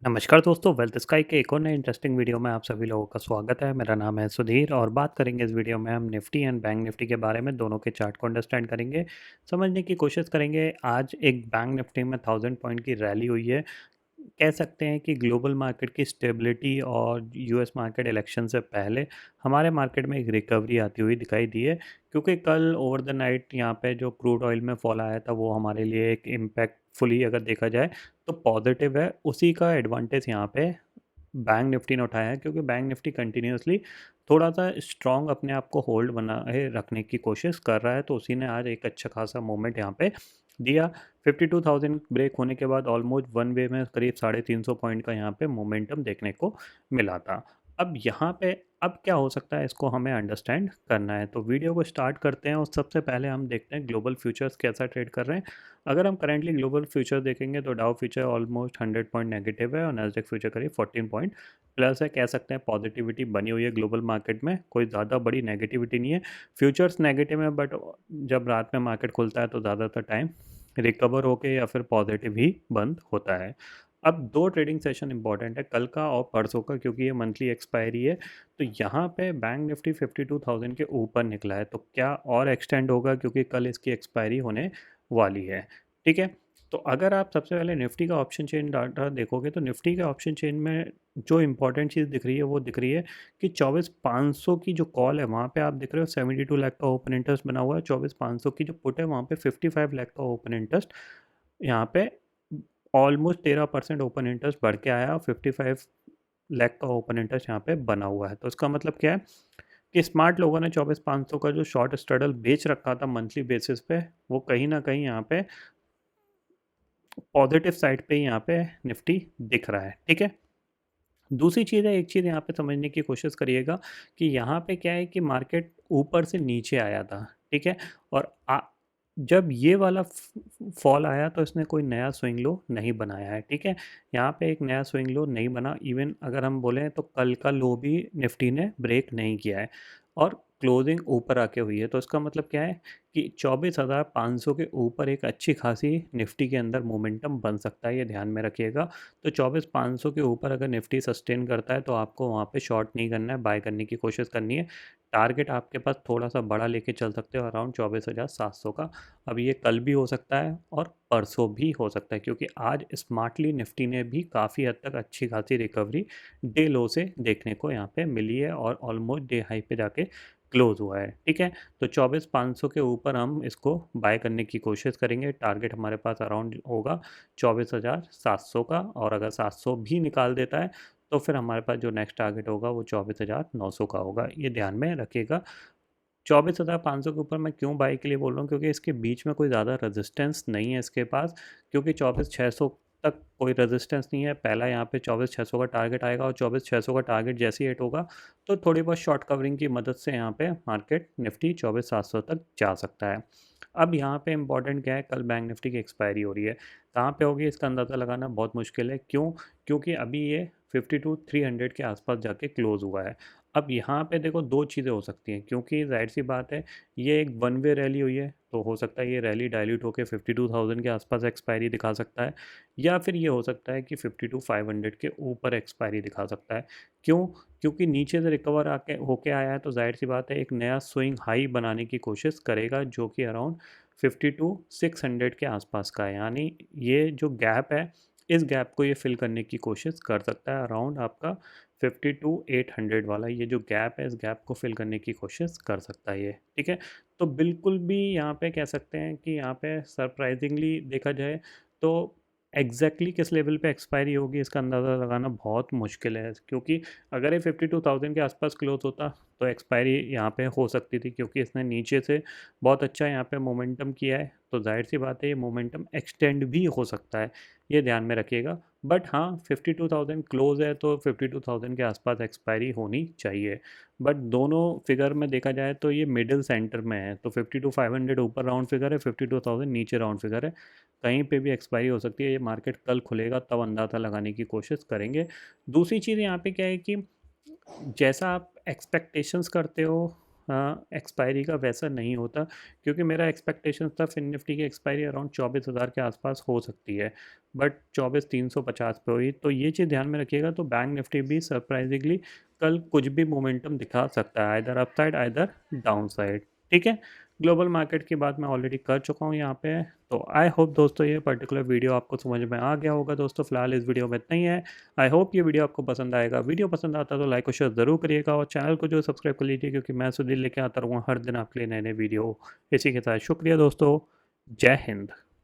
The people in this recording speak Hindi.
नमस्कार दोस्तों, वेल्थ स्काई के एक और नए इंटरेस्टिंग वीडियो में आप सभी लोगों का स्वागत है। मेरा नाम है सुधीर और बात करेंगे इस वीडियो में हम निफ्टी एंड बैंक निफ्टी के बारे में, दोनों के चार्ट को अंडरस्टैंड करेंगे, समझने की कोशिश करेंगे। आज एक बैंक निफ्टी में 1000 पॉइंट की रैली हुई है। कह सकते हैं कि ग्लोबल मार्केट की स्टेबिलिटी और यूएस मार्केट इलेक्शन से पहले हमारे मार्केट में एक रिकवरी आती हुई दिखाई दी है, क्योंकि कल ओवर द नाइट यहाँ पे जो क्रूड ऑयल में फॉल आया था वो हमारे लिए एक इम्पैक्टफुली अगर देखा जाए तो पॉजिटिव है। उसी का एडवांटेज यहाँ पे बैंक निफ्टी ने उठाया है, क्योंकि बैंक निफ्टी कंटिन्यूसली थोड़ा सा स्ट्रॉन्ग अपने आप को होल्ड बनाए रखने की कोशिश कर रहा है, तो उसी ने आज एक अच्छा खासा मोमेंट यहाँ पे दिया। 52,000 ब्रेक होने के बाद ऑलमोस्ट वन वे में करीब 350 पॉइंट का यहाँ पे मोमेंटम देखने को मिला था। अब यहाँ पे अब क्या हो सकता है, इसको हमें अंडरस्टैंड करना है, तो वीडियो को स्टार्ट करते हैं। और सबसे पहले हम देखते हैं ग्लोबल फ्यूचर्स कैसा ट्रेड कर रहे हैं। अगर हम करेंटली ग्लोबल फ्यूचर देखेंगे तो डाउ फ्यूचर ऑलमोस्ट 100 पॉइंट नेगेटिव है और नैस्डैक फ्यूचर करीब 14 पॉइंट प्लस है। कह सकते हैं पॉजिटिविटी बनी हुई है ग्लोबल मार्केट में, कोई ज़्यादा बड़ी नेगेटिविटी नहीं है। फ्यूचर्स नेगेटिव है, बट जब रात में मार्केट खुलता है तो ज़्यादातर टाइम रिकवर होके या फिर पॉजिटिव ही बंद होता है। अब दो ट्रेडिंग सेशन इंपॉर्टेंट है, कल का और परसों का, क्योंकि ये मंथली एक्सपायरी है। तो यहाँ पे बैंक निफ्टी 52,000 के ऊपर निकला है, तो क्या और एक्सटेंड होगा, क्योंकि कल इसकी एक्सपायरी होने वाली है। ठीक है, तो अगर आप सबसे पहले निफ्टी का ऑप्शन चेन डाटा देखोगे तो निफ्टी के ऑप्शन चेन में जो इंपॉर्टेंट चीज़ दिख रही है वो दिख रही है कि 24,500 की जो कॉल है वहाँ पे आप दिख रहे हो 72 लाख का ओपन इंटरेस्ट बना हुआ है। 24,500 की जो पुट है वहाँ पे 55 लाख का ओपन इंटरेस्ट यहाँ पे ऑलमोस्ट 13% ओपन इंटरेस्ट बढ़ के आया और 55 लाख का ओपन इंटरेस्ट यहाँ पे बना हुआ है। तो इसका मतलब क्या है कि स्मार्ट लोगों ने 24,500 का जो शॉर्ट स्ट्रडल बेच रखा था मंथली बेसिस पे, वो कहीं ना कहीं यहाँ पे पॉजिटिव साइड पे ही यहाँ पे निफ्टी दिख रहा है। ठीक है, दूसरी चीज़ है, एक चीज़ यहाँ पे समझने की कोशिश करिएगा कि यहाँ पे क्या है कि मार्केट ऊपर से नीचे आया था। ठीक है, और जब ये वाला फॉल आया तो इसने कोई नया स्विंग लो नहीं बनाया है। ठीक है, यहाँ पे एक नया स्विंग लो नहीं बना। इवन अगर हम बोलें तो कल का लो भी निफ्टी ने ब्रेक नहीं किया है और क्लोजिंग ऊपर आके हुई है। तो इसका मतलब क्या है कि 24,500 के ऊपर एक अच्छी खासी निफ्टी के अंदर मोमेंटम बन सकता है, ये ध्यान में रखिएगा। तो 24,500 के ऊपर अगर निफ्टी सस्टेन करता है तो आपको वहाँ पे शॉर्ट नहीं करना है, बाय करने की कोशिश करनी है। टारगेट आपके पास थोड़ा सा बड़ा लेके चल सकते हो, अराउंड 24,700 का। अब ये कल भी हो सकता है और परसों भी हो सकता है, क्योंकि आज स्मार्टली निफ्टी ने भी काफ़ी हद तक अच्छी खासी रिकवरी डे लो से देखने को यहाँ पे मिली है और ऑलमोस्ट डे हाई पे जाके क्लोज हुआ है। ठीक है, तो 24,500 के ऊपर हम इसको बाय करने की कोशिश करेंगे। टारगेट हमारे पास अराउंड होगा 24,700 का, और अगर 700 भी निकाल देता है तो फिर हमारे पास जो नेक्स्ट टारगेट होगा वो 24,900 का होगा, ये ध्यान में रखिएगा। 24,500 के ऊपर मैं क्यों बाई के लिए बोल रहा हूँ, क्योंकि इसके बीच में कोई ज़्यादा रेजिस्टेंस नहीं है इसके पास, क्योंकि 24,600 तक कोई रेजिस्टेंस नहीं है। पहला यहाँ पे 24,600 का टारगेट आएगा और 24,600 का टारगेट जैसे ही हिट होगा तो थोड़ी बहुत शॉर्ट कवरिंग की मदद से यहाँ पे मार्केट निफ्टी 24,700 तक जा सकता है। अब यहाँ पे इंपॉर्टेंट क्या है, कल बैंक निफ्टी की एक्सपायरी हो रही है, कहाँ पे होगी इसका अंदाज़ा लगाना बहुत मुश्किल है। क्यों? क्योंकि अभी ये 52,300 के आसपास जाके क्लोज हुआ है। अब यहाँ पे देखो दो चीज़ें हो सकती हैं, क्योंकि जाहिर सी बात है ये एक वन वे रैली हुई है, तो हो सकता है ये रैली डाइल्यूट होकर 52,000 के आसपास एक्सपायरी दिखा सकता है, या फिर ये हो सकता है कि 52,500 के ऊपर एक्सपायरी दिखा सकता है। क्यों? क्योंकि नीचे से रिकवर आके होके आया है, तो जाहिर सी बात है एक नया स्विंग हाई बनाने की कोशिश करेगा, जो कि अराउंड 52,600 के आसपास का है। यानी ये जो गैप है, इस गैप को ये फिल करने की कोशिश कर सकता है। अराउंड आपका 52,800 वाला ये जो गैप है, इस गैप को फिल करने की कोशिश कर सकता है ये। ठीक है, तो बिल्कुल भी यहाँ पे कह सकते हैं कि यहाँ पे सरप्राइजिंगली देखा जाए तो एग्जैक्टली किस लेवल पे एक्सपायरी होगी इसका अंदाज़ा लगाना बहुत मुश्किल है, क्योंकि अगर ये 52,000 के आसपास क्लोज होता तो एक्सपायरी यहाँ पे हो सकती थी, क्योंकि इसने नीचे से बहुत अच्छा यहाँ पे मोमेंटम किया है, तो जाहिर सी बात है ये मोमेंटम एक्सटेंड भी हो सकता है, ये ध्यान में रखिएगा। बट हाँ, 52,000 क्लोज है तो 52,000 के आसपास एक्सपायरी होनी चाहिए। बट दोनों फिगर में देखा जाए तो ये मिडिल सेंटर में है, तो 52,500 ऊपर राउंड फिगर है, 52,000 नीचे राउंड फिगर है, कहीं पे भी एक्सपायरी हो सकती है। ये मार्केट कल खुलेगा तब अंदाज़ा लगाने की कोशिश करेंगे। दूसरी चीज़ यहाँ पे क्या है कि जैसा आप एक्सपेक्टेशंस करते हो एक्सपायरी का वैसा नहीं होता, क्योंकि मेरा एक्सपेक्टेशन था फिन निफ्टी की एक्सपायरी अराउंड 24,000 के आसपास हो सकती है, बट 24,350 पे हुई। तो ये चीज़ ध्यान में रखिएगा। तो बैंक निफ्टी भी सरप्राइजिंगली कल कुछ भी मोमेंटम दिखा सकता है, either upside either down side. ठीक है, ग्लोबल मार्केट की बात मैं ऑलरेडी कर चुका हूँ यहाँ पे। तो आई होप दोस्तों ये पर्टिकुलर वीडियो आपको समझ में आ गया होगा। दोस्तों फिलहाल इस वीडियो में इतना ही है। आई होप ये वीडियो आपको पसंद आएगा। वीडियो पसंद आता तो लाइक और शेयर ज़रूर करिएगा, और चैनल को जो सब्सक्राइब कर लीजिए, क्योंकि मैं सुधीर लेके आता रहूँगा हर दिन आपके लिए नए नए वीडियो। इसी के साथ शुक्रिया दोस्तों, जय हिंद।